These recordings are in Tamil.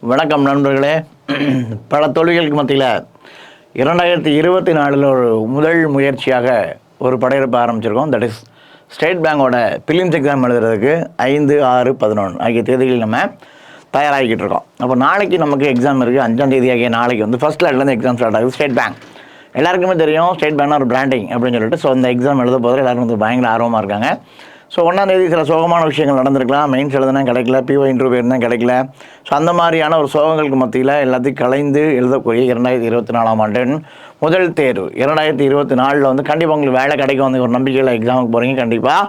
வணக்கம் நண்பர்களே. பல தோல்விகளுக்கு மத்தியில் 2024 ஒரு முதல் முயற்சியாக ஒரு படையெடுப்பு ஆரம்பிச்சிருக்கோம். தட் இஸ் ஸ்டேட் பேங்கோட பிலிம்ஸ் எக்ஸாம் எழுதுறதுக்கு 5, 6, 11 ஆகிய தேதிகளில் நம்ம தயாராகிக்கிட்டு இருக்கோம். அப்போ நாளைக்கு நமக்கு எக்ஸாம் இருக்குது. 5ஆம் தேதி ஆகிய நாளைக்கு வந்து ஃபஸ்ட் லேட்லேருந்து எக்ஸாம் ஸ்டார்ட் ஆகுது. ஸ்டேட் பேங்க் எல்லாருக்குமே தெரியும். ஸ்டேட் பேங்க்னா ஒரு பிராண்டிங் அப்படின்னு சொல்லிட்டு ஸோ இந்த எக்ஸாம் எழுத போது எல்லாருக்கும் வந்து பயங்கர ஆர்வமாக இருக்காங்க. ஸோ 1ஆம் தேதி சில சோகமான விஷயங்கள் நடந்திருக்கலாம். மெயின்ஸ் எழுதுனா கிடைக்கல, பிஓ இன்டர்வியூ இருந்தால் கிடைக்கல. ஸோ அந்த மாதிரியான ஒரு சோகங்களுக்கு மத்தியில் எல்லாத்தையும் கலைந்து எழுதக்கூடிய 2024ஆம் ஆண்டின் முதல் தேர்வு 2024 வந்து கண்டிப்பாக உங்களுக்கு வேலை கிடைக்கும் வந்து ஒரு நம்பிக்கையில் எக்ஸாமுக்கு போகிறீங்க. கண்டிப்பாக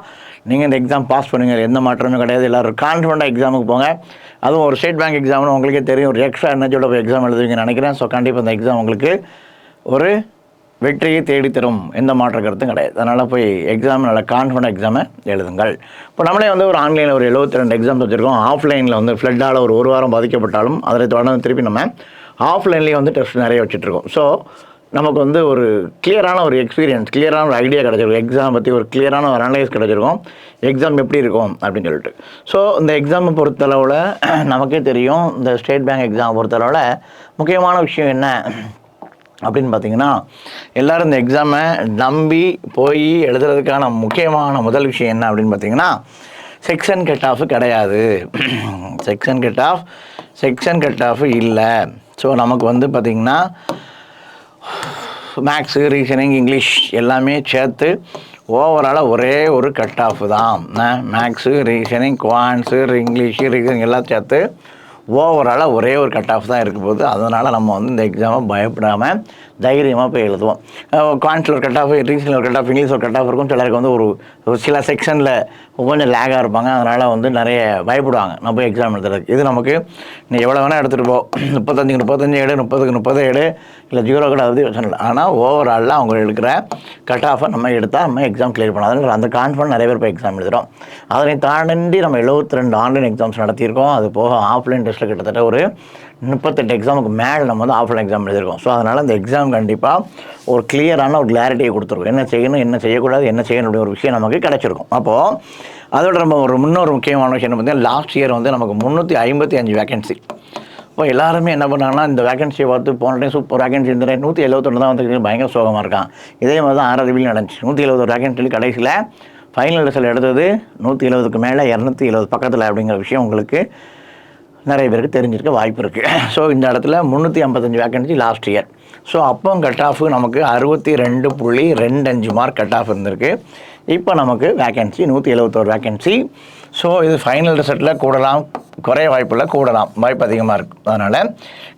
நீங்கள் இந்த எக்ஸாம் பாஸ் பண்ணுங்கள், எந்த மாற்றமும் கிடையாது. எல்லோரும் கான்ஃபிடண்ட்டாக எக்ஸாமுக்கு போங்க. அதுவும் ஒரு ஸ்டேட் பேங்க் எக்ஸாம்னு உங்களுக்கே தெரியும், ஒரு எக்ஸ்ட்ரா எனர்ஜியோட போய் எக்ஸாம் எழுதுவீங்கன்னு நினைக்கிறேன். ஸோ கண்டிப்பாக இந்த எக்ஸாம் உங்களுக்கு ஒரு வெற்றியை தேடித்தரும், எந்த மாற்ற கருத்தும் கிடையாது. அதனால் போய் எக்ஸாம் நல்ல கான்ஃபிடன்ட் எக்ஸாமை எழுதுங்கள். இப்போ நம்மளே வந்து ஒரு ஆன்லைனில் ஒரு 72 எக்ஸாம்ஸ் வச்சுருக்கோம். ஆஃப்லைனில் வந்து ஃப்ளட்டால் ஒரு வாரம் பாதிக்கப்பட்டாலும் அதை தொடர்ந்து திருப்பி நம்ம ஆஃப்லைன்லேயே வந்து டெஸ்ட் நிறைய வச்சுட்ருக்கோம். ஸோ நமக்கு வந்து ஒரு கிளியரான ஒரு எக்ஸ்பீரியன்ஸ், கிளியரான ஒரு ஐடியா கிடச்சிருக்கும். எக்ஸாம் பற்றி ஒரு கிளியரான ஒரு அனலைஸ் கிடச்சிருக்கும், எக்ஸாம் எப்படி இருக்கும் அப்படின்னு சொல்லிட்டு. ஸோ இந்த எக்ஸாமை பொறுத்தளவில் நமக்கே தெரியும், இந்த ஸ்டேட் பேங்க் எக்ஸாமை பொறுத்தளவில் முக்கியமான விஷயம் என்ன அப்படின்னு பார்த்தீங்கன்னா, எல்லோரும் இந்த எக்ஸாமை நம்பி போய் எழுதுறதுக்கான முக்கியமான முதல் விஷயம் என்ன அப்படின்னு பார்த்தீங்கன்னா, செக்ஷன் கட் ஆஃப் கிடையாது. செக்ஷன் கட் ஆஃப் இல்லை. ஸோ நமக்கு வந்து பார்த்திங்கன்னா மேக்ஸு, ரீசனிங், இங்கிலீஷ் எல்லாமே சேர்த்து ஓவராலாக ஒரே ஒரு கட் ஆஃப் தான். Maths, reasoning, quants, English, reasoning எல்லாம் சேர்த்து ஓவராலாக ஒரே ஒரு கட் ஆஃப் தான் இருக்க போகுது. அதனால் நம்ம வந்து இந்த எக்ஸாமை பயப்படாமல் தைரியமாக போய் எழுதுவோம். குவான்ஸில் ஒரு கட் ஆஃப், ரீசனில் ஒரு கட் ஆஃப், இங்கிலீஷ் ஒரு கட் ஆஃப் இருக்கும். சிலருக்கு வந்து ஒரு சில செக்ஷனில் கொஞ்சம் லேகாக இருப்பாங்க. அதனால் வந்து நிறைய பயப்படுவாங்க நம்ம போய் எக்ஸாம் எழுதுறதுக்கு. இது நமக்கு நீ எவ்வளோ வேணால் எடுத்துகிட்டு போ, 35 எடு, 30 எடு, இல்லை 0 கூட அது பிரச்சனை இல்லை. ஆனால் ஓவராலில் அவங்க எடுக்கிற கட் ஆஃபை நம்ம எடுத்தால் நம்ம எக்ஸாம் கிளியர் பண்ணலாம். அதனால் அந்த கான்ஃபிடன்ஸ் நிறைய பேர் போய் எக்ஸாம் எழுதுகிறோம். அதனை தாண்டி நம்ம 72 ஆன்லைன் எக்ஸாம்ஸ் நடத்தியிருக்கோம். அது போக ஆஃப்லைன் டெஸ்ட்டில் கிட்டத்தட்ட ஒரு 38 எக்ஸாமுக்கு மேலே நம்ம வந்து ஆஃப்லைன் எக்ஸாம் எழுதியிருக்கோம். ஸோ அதனால் இந்த எக்ஸாம் கண்டிப்பாக ஒரு கிளியரான ஒரு கிளாரிட்டியை கொடுத்துருக்கோம். என்ன செய்யணும், என்ன செய்யக்கூடாது, என்ன செய்யணும் அப்படி ஒரு விஷயம் நமக்கு கிடச்சிருக்கும். அப்போது அதோட நம்ம இன்னொரு முக்கியமான விஷயம் என்ன பார்த்தீங்கன்னா, லாஸ்ட் இயர் வந்து நமக்கு 355 வேகன்சி. இப்போ எல்லாருமே என்ன பண்ணாங்கன்னா, இந்த வேகன்சியை பார்த்து போன டைம் சூப்பர் வேகன்சி இருந்த 171 தான் வந்து பயங்கர சோகமாக இருக்கான். இதே மாதிரி தான் ஆர்ஆர்பியில் நடந்துச்சு. 171 வேகன்சி கடைசியில் ஃபைனல் ரிசல்ட் எடுத்தது 170க்கு மேலே 270 பக்கத்தில் அப்படிங்கிற விஷயம் உங்களுக்கு நிறைய பேருக்கு தெரிஞ்சிருக்க வாய்ப்பு இருக்குது. ஸோ இந்த இடத்துல 355 வேகன்சி லாஸ்ட் இயர். ஸோ அப்போ கட் ஆஃப் நமக்கு 62.25 மார்க் கட் ஆஃப் இருந்திருக்கு. இப்போ நமக்கு வேகன்சி 171 வேகன்சி. ஸோ இது ஃபைனல் ரிசல்ட்டில் கூடலாம், குறைய வாய்ப்பில்லை, கூடலாம், வாய்ப்பு அதிகமாக இருக்குது. அதனால்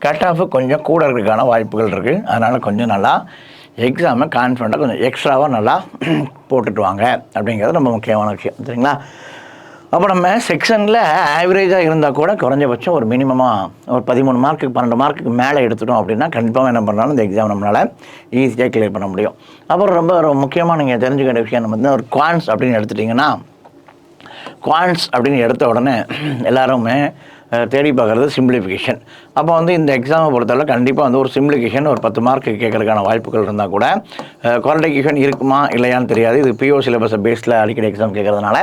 கட் ஆஃபு கொஞ்சம் கூட இருக்கிறதுக்கான வாய்ப்புகள் இருக்குது. அதனால் கொஞ்சம் நல்லா எக்ஸாமை கான்ஃபிடண்ட்டாக கொஞ்சம் எக்ஸ்ட்ராவாக நல்லா போட்டுட்டு வாங்க அப்படிங்கிறது ரொம்ப முக்கியமான விஷயம், சரிங்களா? அப்போ நம்ம செக்ஷனில் ஆவரேஜாக இருந்தால் கூட குறைஞ்சபட்சம் ஒரு மினிமமாக ஒரு 13 மார்க்குக்கு 12 மார்க்குக்கு மேலே எடுத்துட்டோம் அப்படின்னா கண்டிப்பாக என்ன பண்ணாலும் இந்த எக்ஸாம் நம்மளால் ஈஸியாக கிளியர் பண்ண முடியும். அப்புறம் ரொம்ப முக்கியமாக நீங்கள் தெரிஞ்சுக்க வேண்டிய விஷயம் நம்ம ஒரு குவான்ஸ் அப்படின்னு எடுத்துட்டிங்கன்னா, குவான்ஸ் அப்படின்னு எடுத்த உடனே எல்லாருமே தேடி பார்க்குறது சிம்பிளிஃபிகேஷன். அப்போ வந்து இந்த எக்ஸாமை பொறுத்தவரை கண்டிப்பாக வந்து ஒரு சிம்பிளிஃபிகேஷன் ஒரு 10 மார்க்கு கேட்கறதுக்கான வாய்ப்புகள் இருந்தால் கூட குவாலிஃபிகேஷன் இருக்குமா இல்லையான்னு தெரியாது. இது பிஓ சிலபஸை பேஸில் அடிக்கடி எக்ஸாம் கேட்குறதுனால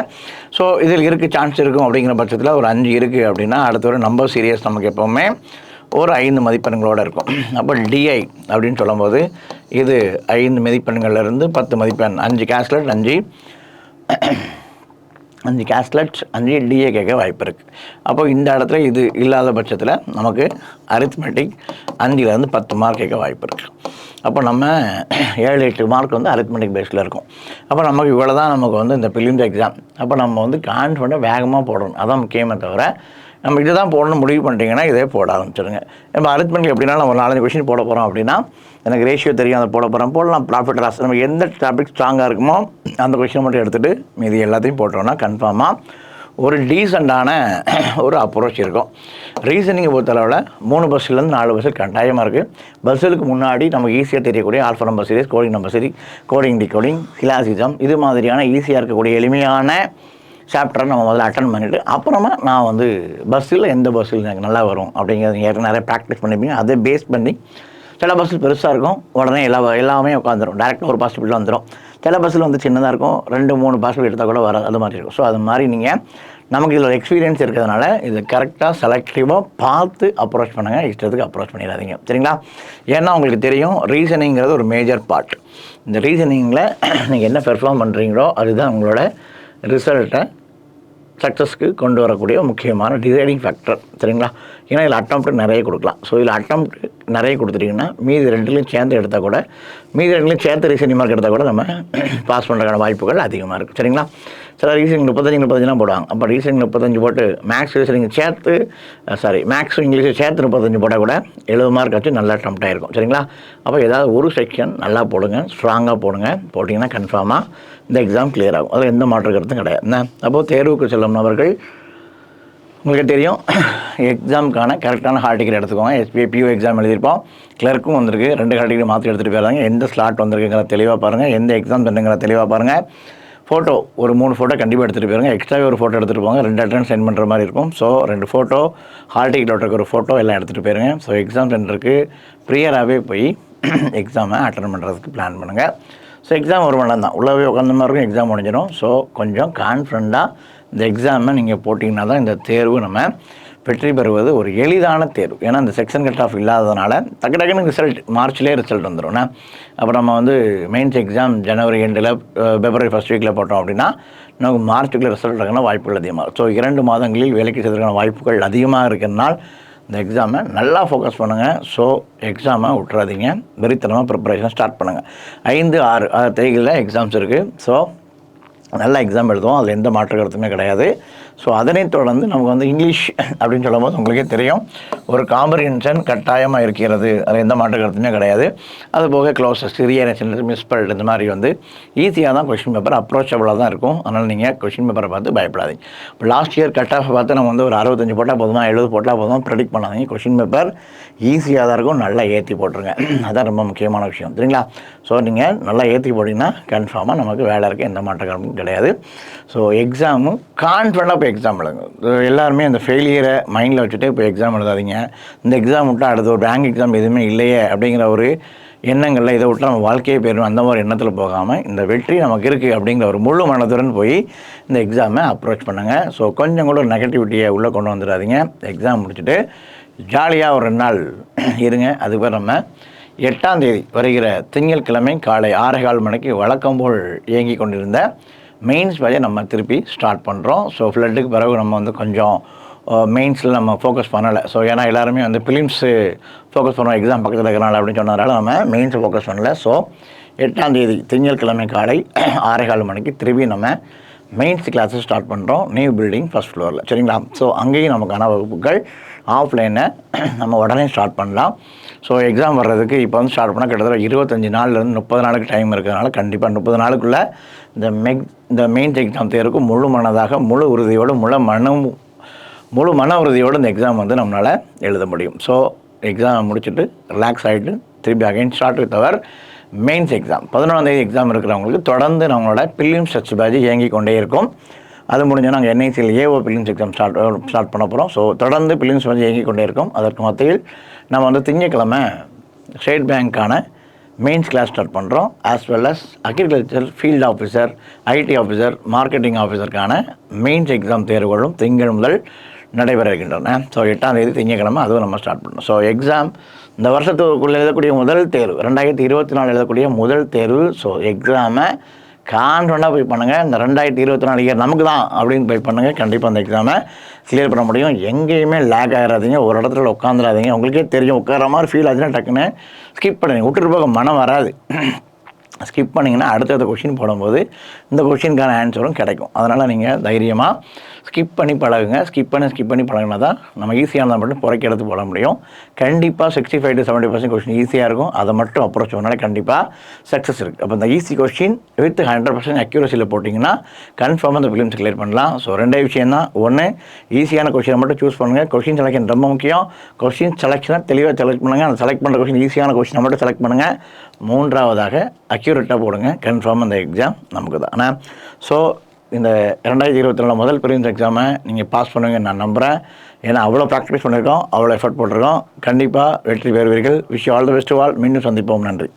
ஸோ இதில் இருக்குது, சான்ஸ் இருக்கும். அப்படிங்கிற பட்சத்தில் ஒரு 5 இருக்குது அப்படின்னா அடுத்த ஒரு நம்பர் சீரியஸ் நமக்கு எப்போவுமே ஒரு 5 மதிப்பெண்களோடு இருக்கும். அப்போ டிஐ அப்படின்னு சொல்லும்போது இது 5 மதிப்பெண்கள்லேருந்து 10 மதிப்பெண், 5 கேஸ்லெட், 5 கேஸ்லெட், 5 டிஏ கேட்க வாய்ப்பு இருக்குது. அப்போ இந்த இடத்துல இது இல்லாத பட்சத்தில் நமக்கு அரித்மெட்டிக் 5லேருந்து 10 மார்க் கேட்க வாய்ப்பு இருக்குது. அப்போ நம்ம 7-8 மார்க் வந்து அரித்மெட்டிக் பேஸில் இருக்கும். அப்போ நமக்கு இவ்வளோ தான் நமக்கு வந்து இந்த பிலிம்ஸ் எக்ஸாம். அப்போ நம்ம வந்து கான்ஃபிடண்ட்டாக வேகமாக போடணும், அதான் முக்கியமே தவிர நம்ம இது தான் போடணும் முடிவு பண்ணிட்டீங்கன்னா இதே போட ஆரம்பிச்சிடுங்க. நம்ம அரித்மெட்டிக் எப்படின்னா நம்ம ஒரு 4-5 கொஷின் போட போகிறோம் அப்படின்னா எனக்கு ரேஷியோ தெரியும், அதை போடலாம். ப்ராஃபிட் லாஸ் நம்ம எந்த டாபிக் ஸ்ட்ராங்காக இருக்குமோ அந்த கொஷினை மட்டும் எடுத்துகிட்டு மீதி எல்லாத்தையும் போட்டோம்னா கன்ஃபார்மாக ஒரு டீசெண்டான ஒரு அப்ரோச் இருக்கும். ரீசனிங்கை பொறுத்தளவில் 3 பஸ்ஸுலேருந்து 4 பஸ்ஸு கட்டாயமாக இருக்குது. பஸ்ஸுக்கு முன்னாடி நமக்கு ஈஸியாக தெரியக்கூடிய alpha number series, coding number series, coding decoding, syllogism, இது மாதிரியான ஈஸியாக இருக்கக்கூடிய எளிமையான சாப்டரை நம்ம முதல்ல அட்டன் பண்ணிவிட்டு அப்புறமா நான் வந்து பஸ்ஸில் எந்த பஸ்ஸில் எனக்கு நல்லா வரும் அப்படிங்கிறது நீங்கள் நிறைய ப்ராக்டிஸ் பண்ணிப்பீங்க. அதை பேஸ் பண்ணி சில பஸ்ஸில் பெருசாக இருக்கும், உடனே எல்லாமே உட்காந்துரும், டேரெக்டாக ஒரு பாசிபிலிட்டி வந்துடும். சில பஸ்ஸில் வந்து சின்னதாக இருக்கும், 2-3 பாசிபிலிட்டி எடுத்தால் கூட வராது, அது மாதிரி இருக்கும். ஸோ அது மாதிரி நீங்கள் நமக்கு இதில் எக்ஸ்பீரியன்ஸ் இருக்கிறதுனால இது கரெக்டாக செலக்டிவாக பார்த்து அப்ரோச் பண்ணுங்கள், இஷ்டத்துக்கு அப்ரோச் பண்ணிடாதீங்க. சரிங்களா? ஏன்னா உங்களுக்கு தெரியும் ரீசனிங்கிறது ஒரு மேஜர் பார்ட். இந்த ரீசனிங்கில் நீங்கள் என்ன பெர்ஃபார்ம் பண்ணுறீங்களோ அதுதான் உங்களோட ரிசல்ட்டை சக்ஸஸ்க்கு கொண்டு வரக்கூடிய முக்கியமான டிசைடிங் ஃபேக்டர். சரிங்களா? ஏன்னா இதில் அட்டம்ப்ட் நிறைய கொடுக்கலாம். ஸோ இதில் அட்டம்ப்ட் நிறைய கொடுத்துட்டிங்கன்னா மீதி ரெண்டுலையும் சேர்ந்து எடுத்தால் கூட, மீதி ரெண்டுலையும் சேர்த்து ரீசனிங் மார்க் எடுத்தால் கூட நம்ம பாஸ் பண்ணுறதுக்கான வாய்ப்புகள் அதிகமாக இருக்குது. சரிங்களா? சில ரீசனிங் 35 போடுவாங்க. அப்போ ரீசனிங் 35 போட்டு மேக்ஸ் ரீசனிங் சேர்த்து மேக்ஸும் இங்கிலீஷும் சேர்த்து 35 போட்டால் கூட 70 மார்க் வச்சு நல்லா அட்டம்ப்ட் ஆகிருக்கும். சரிங்களா? அப்போ ஏதாவது ஒரு செக்ஷன் நல்லா போடுங்க, ஸ்ட்ராங்காக போட்டிங்கன்னா கன்ஃபார்மாக இந்த எக்ஸாம் கிளியர் ஆகும். அதில் எந்த மாற்று கருத்தும் கிடையாது. என்ன அப்போது தேர்வுக்கு செல்லும் நபர்கள் உங்களுக்கு தெரியும் எக்ஸாமுக்கான கரெக்டான ஹால் டிக்கெட் எடுத்துக்கோங்க. எஸ்பிஐ பியூ எக்ஸாம் எழுதியிருப்போம், கிளர்க்கும் வந்திருக்கு, 2 ஹால் டிக்கெட் மாற்றி எடுத்துகிட்டு போயிடுறாங்க. எந்த ஸ்லாட் வந்திருக்குங்கிற தெளிவாக பாருங்கள், எந்த எக்ஸாம் தண்டுங்கிற தெளிவாக பாருங்கள். ஃபோட்டோ ஒரு 3 ஃபோட்டோ கண்டிப்பாக எடுத்துகிட்டு போயிருங்க. எக்ஸ்ட்ராவே ஒரு ஃபோட்டோ எடுத்துகிட்டு போங்க, 2 அட்டெண்டன்ஸ் சென்ட் பண்ணுற மாதிரி இருக்கும். ஸோ 2 ஃபோட்டோ, ஹால் டிக்கெட் ஒரு ஃபோட்டோ எல்லாம் எடுத்துகிட்டு போயிருங்க. ஸோ எக்ஸாம் சென்டருக்கு ப்ரியராகவே போய் எக்ஸாமை அட்டன் பண்ணுறதுக்கு பிளான் பண்ணுங்கள். ஸோ எக்ஸாம் ஒரு மணி நேரம் தான், உள்ளவே உட்காந்த மாதிரி இருக்கும், எக்ஸாம் முடிஞ்சிடும். ஸோ கொஞ்சம் கான்ஃபிடண்ட்டாக இந்த எக்ஸாமை நீங்கள் போட்டிங்கன்னா தான் இந்த தேர்வு நம்ம வெற்றி பெறுவது ஒரு எளிதான தேர்வு. ஏன்னா இந்த செக்ஷன் கட் ஆஃப் இல்லாததுனால டக்குன்னு ரிசல்ட் மார்ச்லேயே ரிசல்ட் வந்துடும். அப்புறம் நம்ம வந்து மெயின்ஸ் எக்ஸாம் ஜனவரி எண்டில் பிப்ரவரி ஃபர்ஸ்ட் வீக்கில் போட்டோம் அப்படின்னா நமக்கு மார்ச்சுக்குள்ளே ரிசல்ட் இருக்கான வாய்ப்புகள் அதிகமாக இருக்கும். ஸோ 2 மாதங்களில் வேலைக்கு செய்வதற்கான வாய்ப்புகள் அதிகமாக இருக்கிறதுனால இந்த எக்ஸாமை நல்லா ஃபோக்கஸ் பண்ணுங்கள். ஸோ எக்ஸாமை விட்டுறாதீங்க, வெறித்தனமாக ப்ரிப்பரேஷன் ஸ்டார்ட் பண்ணுங்கள். 5, 6 தேதிகளில் எக்ஸாம்ஸ் இருக்குது. ஸோ நல்லா எக்ஸாம் எழுதுவோம், அதில் எந்த மாற்று கருத்துமே கிடையாது. ஸோ அதனைத் தொடர்ந்து நமக்கு வந்து இங்கிலீஷ் அப்படின்னு சொல்லும்போது உங்களுக்கே தெரியும் ஒரு காம்ப்ரிஹென்ஷன் கட்டாயமாக இருக்கிறது, அதில் எந்த மாற்று கருத்துமே கிடையாது. அது போக க்ளோசஸ், ரீஅரேஞ்ச், மிஸ்பெல்ட் இந்த மாதிரி வந்து ஈஸியாக தான் கொஷின் பேப்பர் அப்ரோச்சபிளாக தான் இருக்கும். அதனால் நீங்கள் கொஷின் பேப்பரை பார்த்து பயப்படாதீங்க. இப்போ லாஸ்ட் இயர் கட் ஆஃப் பார்த்து நம்ம வந்து ஒரு 65 போட்டால் போதுமா, 70 போட்டால் போதுமா ப்ரெடிக்ட் பண்ணாதீங்க. கொஷின் பேப்பர் ஈஸியாக தான் இருக்கும், நல்லா ஏற்றி போட்டுருங்க. அதுதான் ரொம்ப முக்கியமான விஷயம். சரிங்களா? ஸோ நீங்கள் நல்லா ஏற்றி போட்டிங்கன்னா கன்ஃபார்மாக நமக்கு வேலை இருக்குது, எந்த மாற்று கருத்தும் கிடையாது. ஸோ எக்ஸாமு கான்ஃபிடண்ட்டாக இப்போ எக்ஸாம் எழுதுங்க. எல்லாருமே அந்த ஃபெயிலியரை மைண்டில் வச்சுட்டு இப்போ எக்ஸாம் எழுதாதீங்க. இந்த எக்ஸாம் விட்டால் அடுத்த ஒரு பேங்க் எக்ஸாம் எதுவுமே இல்லையே அப்படிங்கிற ஒரு எண்ணங்களில் இதை விட்டு நம்ம வாழ்க்கையை போயிடணும் அந்த மாதிரி எண்ணத்தில் போகாமல் இந்த வெற்றி நமக்கு இருக்குது அப்படிங்கிற ஒரு முழு மனத்துடன் போய் இந்த எக்ஸாமை அப்ரோச் பண்ணுங்கள். ஸோ கொஞ்சம் கூட ஒரு நெகட்டிவிட்டியை உள்ளே கொண்டு வந்துடாதீங்க. எக்ஸாம் முடிச்சுட்டு ஜாலியாக ஒரு 2 நாள் இருங்க. அதுக்கப்புறம் நம்ம 8ஆம் தேதி வருகிற திங்கட்கிழமை காலை 6:15 மணிக்கு வழக்கம் போல் இயங்கி கொண்டிருந்த மெயின்ஸ் பேட்சை நம்ம திருப்பி ஸ்டார்ட் பண்ணுறோம். ஸோ ஃப்ளட்டுக்கு பிறகு நம்ம வந்து கொஞ்சம் மெயின்ஸில் நம்ம ஃபோக்கஸ் பண்ணலை. ஸோ ஏன்னா எல்லாருமே வந்து ஃபிலிம்ஸு ஃபோக்கஸ் பண்ணுவோம் எக்ஸாம் பக்கத்தில் இருக்கிறனால அப்படின்னு சொன்னதால நம்ம மெயின்ஸை ஃபோக்கஸ் பண்ணலை. ஸோ 8ஆம் தேதி திங்கட்கிழமை காலை 6:15 மணிக்கு திருப்பி நம்ம மெயின்ஸ் கிளாஸஸ் ஸ்டார்ட் பண்ணுறோம், நியூ பில்டிங் ஃபஸ்ட் ஃப்ளோரில். சரிங்களா? ஸோ அங்கேயும் நமக்கான வகுப்புகள் ஆஃப்லைனை நம்ம உடனே ஸ்டார்ட் பண்ணலாம். ஸோ எக்ஸாம் வர்றதுக்கு இப்போ வந்து ஸ்டார்ட் பண்ணால் கிட்டத்தட்ட 25 நாள்லேருந்து 30 நாளுக்கு டைம் இருக்கிறதுனால கண்டிப்பாக 30 நாளுக்குள்ளே இந்த மெயின்ஸ் எக்ஸாம் தேர்வுக்கு முழு மனதாக முழு உறுதியோடு முழு மன உறுதியோடு இந்த எக்ஸாம் வந்து நம்மளால் எழுத முடியும். ஸோ எக்ஸாம் முடிச்சுட்டு ரிலாக்ஸ் ஆகிட்டு திருப்பி again start with our mains exam. 11ஆம் தேதி எக்ஸாம் இருக்கிறவங்களுக்கு தொடர்ந்து நம்மளோட பிலிம்ஸ் சர்ச் பேட்ச் இயங்கி கொண்டே இருக்கும். அது முடிஞ்சால் நாங்கள் என்ஐசியில் ஏஓ பிலிம்ஸ் எக்ஸாம் ஸ்டார்ட் பண்ண போகிறோம். ஸோ தொடர்ந்து பிலிம்ஸ் பேட்ச் இயங்கி கொண்டே இருக்கும். அதற்கு மத்தியில் நம்ம வந்து திங்கட்கிழமை ஸ்டேட் பேங்க்கான மெயின்ஸ் கிளாஸ் ஸ்டார்ட் பண்ணுறோம். As well as agriculture field officer, IT officer, marketing ஆஃபீஸருக்கான மெயின்ஸ் எக்ஸாம் தேர்வுகளும் திங்கள் முதல் நடைபெற இருக்கின்றன. ஸோ 8ஆம் தேதி திங்கட்கிழமை அதுவும் நம்ம ஸ்டார்ட் பண்ணோம். ஸோ எக்ஸாம் இந்த வருஷத்துக்குள்ளே எழுதக்கூடிய முதல் தேர்வு, 2024 எழுதக்கூடிய முதல் தேர்வு. ஸோ எக்ஸாமை கான்ஃபிடண்ட்டாக போய் பண்ணுங்கள். இந்த 2024 இயர் நமக்கு தான் அப்படின்னு போய் பண்ணுங்கள். கண்டிப்பாக அந்த எக்ஸாமை கிளியர் பண்ண முடியும். எங்கேயுமே லேக் ஆகிடாதீங்க, ஒரு இடத்துல உட்காந்துடாதீங்க. உங்களுக்கே தெரியும் உட்கார மாதிரி ஃபீல் ஆச்சுன்னா டக்குன்னு ஸ்கிப் பண்ணுங்க, விட்டுட்டு போக மனம் வராது. ஸ்கிப் பண்ணிங்கன்னா அடுத்தடுத்த கொஷின் போடும்போது இந்த கொஷினுக்கான ஆன்சரும் கிடைக்கும். அதனால் நீங்கள் தைரியமாக ஸ்கிப் பண்ணி பழகுங்க. ஸ்கிப் பண்ணி பழகினா தான் நம்ம ஈஸியாக மட்டும் புறக்கி எடுத்து போட முடியும். கண்டிப்பாக 65 to 70% கொஷின் ஈஸியாக இருக்கும். அதை மட்டும் அப்ரோச் பண்ணாலே கண்டிப்பாக சக்ஸஸ் இருக்குது. அப்போ இந்த ஈஸி கொஷின் வித் 100% அக்யூரஸியில் போட்டிங்கன்னா கன்ஃபார்மாக இந்த ஃபிலிம்ஸ் கிளியர் பண்ணலாம். ஸோ 2 விஷயம் தான். ஒன்று, ஈஸியான கொஷினை மட்டும் சூஸ் பண்ணுங்கள். கொஷின் செலெக்ஷன் ரொம்ப முக்கியம். கொஷின் செலெக்ஷனை தெளிவாக செலக்ட் பண்ணுங்கள். அந்த செலக்ட் பண்ணுற கொஷின் ஈஸியான கொஷினை மட்டும் செலக்ட் பண்ணுங்கள். 3ஆவதாக அக்யூரேட்டாக போடுங்க. கன்ஃபார்ம் அந்த எக்ஸாம் நமக்கு தான். ஆனால் ஸோ இந்த 2024 முதல் பிரிலிம்ஸ் எக்ஸாமை நீங்கள் பாஸ் பண்ணுவீங்கன்னு நான் நம்புகிறேன். ஏன்னா அவ்வளோ ப்ராக்டிஸ் பண்ணியிருக்கோம், அவ்வளோ எஃபர்ட் போட்டிருக்கோம். கண்டிப்பாக வெற்றி பெறுவீர்கள். Wish you all the best. மீண்டும் சந்திப்போம். நன்றி.